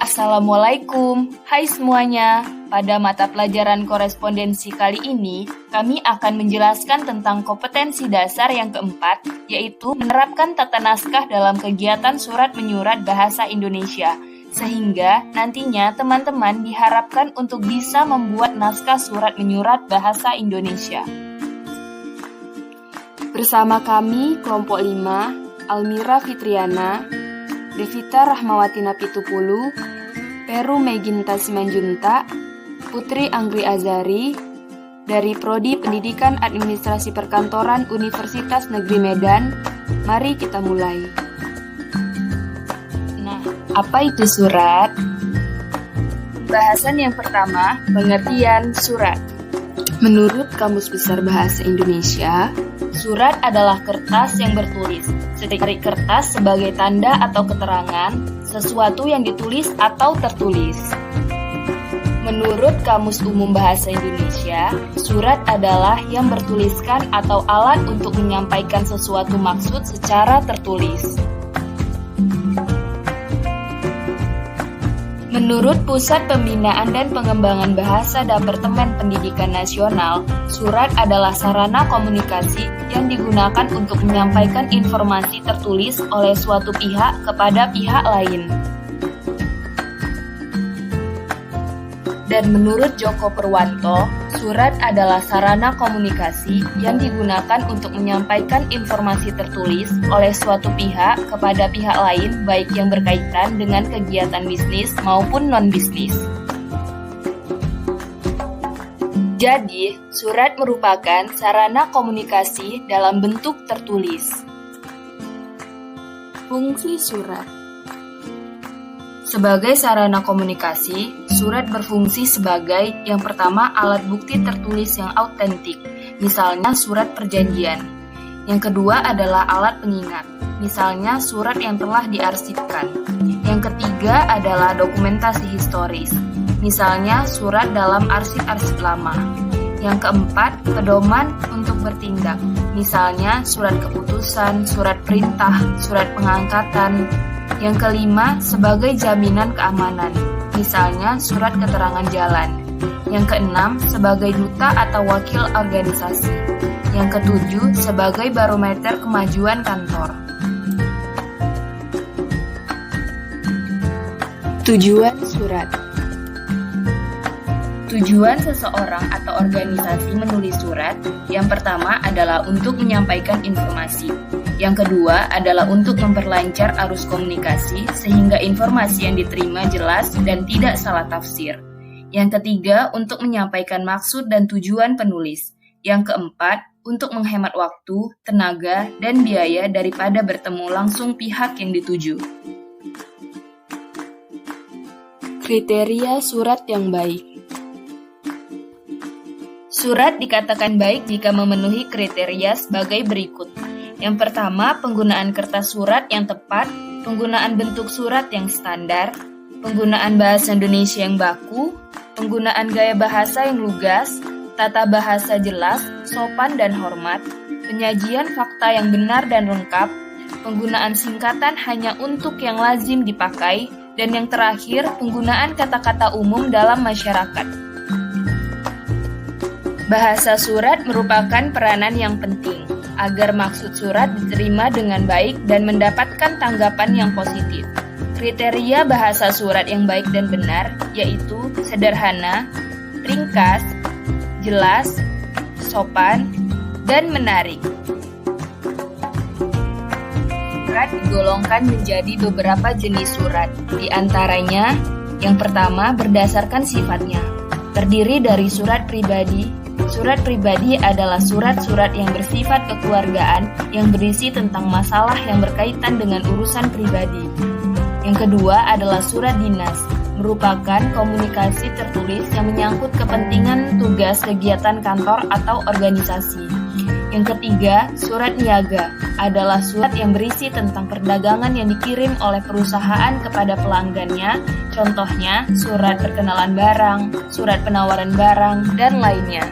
Assalamualaikum, hai semuanya. Pada mata pelajaran korespondensi kali ini, kami akan menjelaskan tentang kompetensi dasar yang keempat, yaitu menerapkan tata naskah dalam kegiatan surat menyurat bahasa Indonesia, sehingga nantinya teman-teman diharapkan untuk bisa membuat naskah surat menyurat bahasa Indonesia. Bersama kami, kelompok 5, Almira Fitriana, Devita Rahmawati Napitupulu, Peru Meginta Simanjunta, Putri Anggri Azari, dari Prodi Pendidikan Administrasi Perkantoran Universitas Negeri Medan. Mari kita mulai. Nah, apa itu surat? Bahasan yang pertama, pengertian surat. Menurut Kamus Besar Bahasa Indonesia, surat adalah kertas yang bertulis. Seperti kertas sebagai tanda atau keterangan sesuatu yang ditulis atau tertulis. Menurut Kamus Umum Bahasa Indonesia, surat adalah yang bertuliskan atau alat untuk menyampaikan sesuatu maksud secara tertulis. Menurut Pusat Pembinaan dan Pengembangan Bahasa Departemen Pendidikan Nasional, surat adalah sarana komunikasi yang digunakan untuk menyampaikan informasi tertulis oleh suatu pihak kepada pihak lain. Dan menurut Joko Purwanto, surat adalah sarana komunikasi yang digunakan untuk menyampaikan informasi tertulis oleh suatu pihak kepada pihak lain, baik yang berkaitan dengan kegiatan bisnis maupun non-bisnis. Jadi, surat merupakan sarana komunikasi dalam bentuk tertulis. Fungsi surat. Sebagai sarana komunikasi, surat berfungsi sebagai yang pertama alat bukti tertulis yang autentik, misalnya surat perjanjian. Yang kedua adalah alat pengingat, misalnya surat yang telah diarsipkan. Yang ketiga adalah dokumentasi historis, misalnya surat dalam arsip-arsip lama. Yang keempat, pedoman untuk bertindak, misalnya surat keputusan, surat perintah, surat pengangkatan. Yang kelima, sebagai jaminan keamanan, misalnya surat keterangan jalan. Yang keenam, sebagai duta atau wakil organisasi. Yang ketujuh, sebagai barometer kemajuan kantor. Tujuan surat. Tujuan seseorang atau organisasi menulis surat, yang pertama adalah untuk menyampaikan informasi. Yang kedua adalah untuk memperlancar arus komunikasi sehingga informasi yang diterima jelas dan tidak salah tafsir. Yang ketiga, untuk menyampaikan maksud dan tujuan penulis. Yang keempat, untuk menghemat waktu, tenaga, dan biaya daripada bertemu langsung pihak yang dituju. Kriteria surat yang baik. Surat dikatakan baik jika memenuhi kriteria sebagai berikut. Yang pertama, penggunaan kertas surat yang tepat, penggunaan bentuk surat yang standar, penggunaan bahasa Indonesia yang baku, penggunaan gaya bahasa yang lugas, tata bahasa jelas, sopan dan hormat, penyajian fakta yang benar dan lengkap, penggunaan singkatan hanya untuk yang lazim dipakai, dan yang terakhir, penggunaan kata-kata umum dalam masyarakat. Bahasa surat merupakan peranan yang penting agar maksud surat diterima dengan baik dan mendapatkan tanggapan yang positif. Kriteria bahasa surat yang baik dan benar yaitu sederhana, ringkas, jelas, sopan, dan menarik. Surat digolongkan menjadi beberapa jenis surat. Di antaranya, yang pertama berdasarkan sifatnya, terdiri dari surat pribadi. Surat pribadi adalah surat-surat yang bersifat kekeluargaan yang berisi tentang masalah yang berkaitan dengan urusan pribadi. Yang kedua adalah surat dinas, merupakan komunikasi tertulis yang menyangkut kepentingan tugas kegiatan kantor atau organisasi. Yang ketiga, surat niaga adalah surat yang berisi tentang perdagangan yang dikirim oleh perusahaan kepada pelanggannya, contohnya surat perkenalan barang, surat penawaran barang, dan lainnya.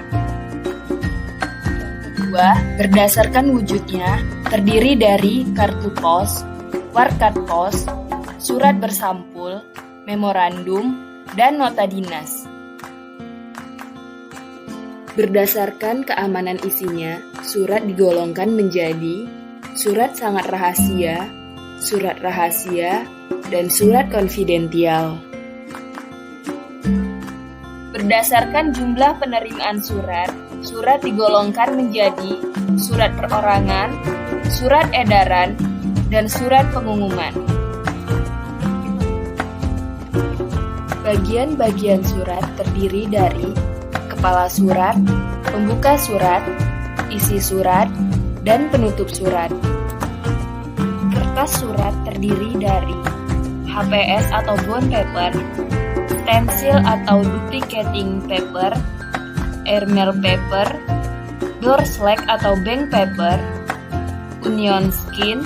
Kedua, berdasarkan wujudnya, terdiri dari kartu pos, warkat pos, surat bersampul, memorandum, dan nota dinas. Berdasarkan keamanan isinya, surat digolongkan menjadi surat sangat rahasia, surat rahasia, dan surat konfidensial. Berdasarkan jumlah penerimaan surat, surat digolongkan menjadi surat perorangan, surat edaran, dan surat pengumuman. Bagian-bagian surat terdiri dari kepala surat, pembuka surat, isi surat, dan penutup surat. Kertas surat terdiri dari HPS atau bond paper, stensil atau duplicating paper, airmail paper, doorslack atau bank paper, union skin,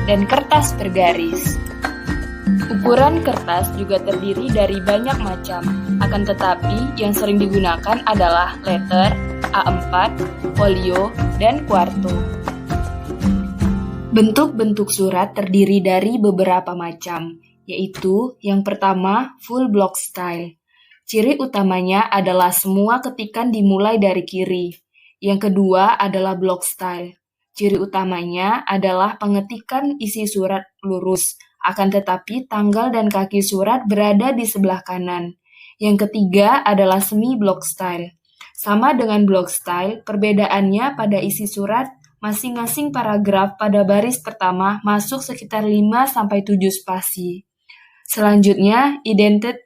dan kertas bergaris. Ukuran kertas juga terdiri dari banyak macam, akan tetapi yang sering digunakan adalah letter, A4, folio, dan quarto. Bentuk-bentuk surat terdiri dari beberapa macam, yaitu yang pertama full block style. Ciri utamanya adalah semua ketikan dimulai dari kiri. Yang kedua adalah block style. Ciri utamanya adalah pengetikan isi surat lurus, akan tetapi tanggal dan kaki surat berada di sebelah kanan. Yang ketiga adalah semi-block style. Sama dengan block style, perbedaannya pada isi surat, masing-masing paragraf pada baris pertama masuk sekitar 5-7 spasi. Selanjutnya, indented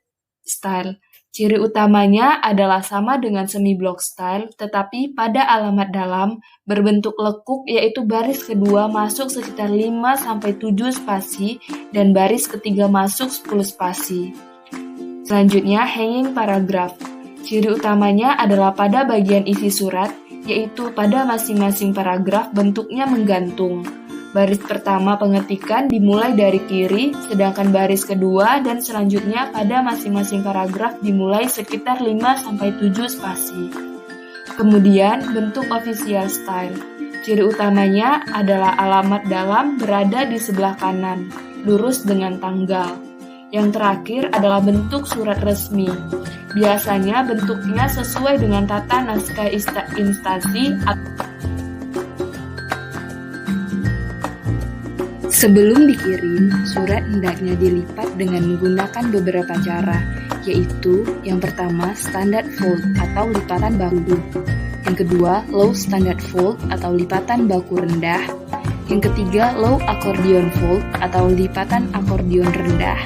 style. Ciri utamanya adalah sama dengan semi-block style, tetapi pada alamat dalam berbentuk lekuk, yaitu baris kedua masuk sekitar 5-7 spasi dan baris ketiga masuk 10 spasi. Selanjutnya, hanging paragraph. Ciri utamanya adalah pada bagian isi surat, yaitu pada masing-masing paragraf bentuknya menggantung. Baris pertama pengetikan dimulai dari kiri, sedangkan baris kedua dan selanjutnya pada masing-masing paragraf dimulai sekitar 5-7 spasi. Kemudian, bentuk official style. Ciri utamanya adalah alamat dalam berada di sebelah kanan, lurus dengan tanggal. Yang terakhir adalah bentuk surat resmi. Biasanya bentuknya sesuai dengan tata naskah instansi atau sebelum dikirim, surat hendaknya dilipat dengan menggunakan beberapa cara, yaitu yang pertama standard fold atau lipatan baku, yang kedua low standard fold atau lipatan baku rendah, yang ketiga low accordion fold atau lipatan akordion rendah,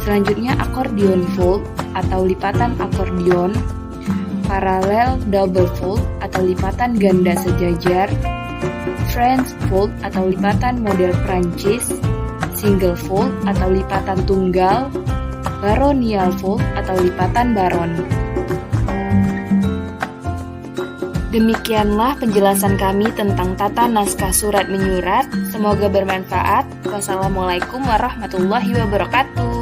selanjutnya accordion fold atau lipatan akordion, parallel double fold atau lipatan ganda sejajar, French fold atau lipatan model Prancis, single fold atau lipatan tunggal, baronial fold atau lipatan baron. Demikianlah penjelasan kami tentang tata naskah surat menyurat. Semoga bermanfaat. Wassalamualaikum warahmatullahi wabarakatuh.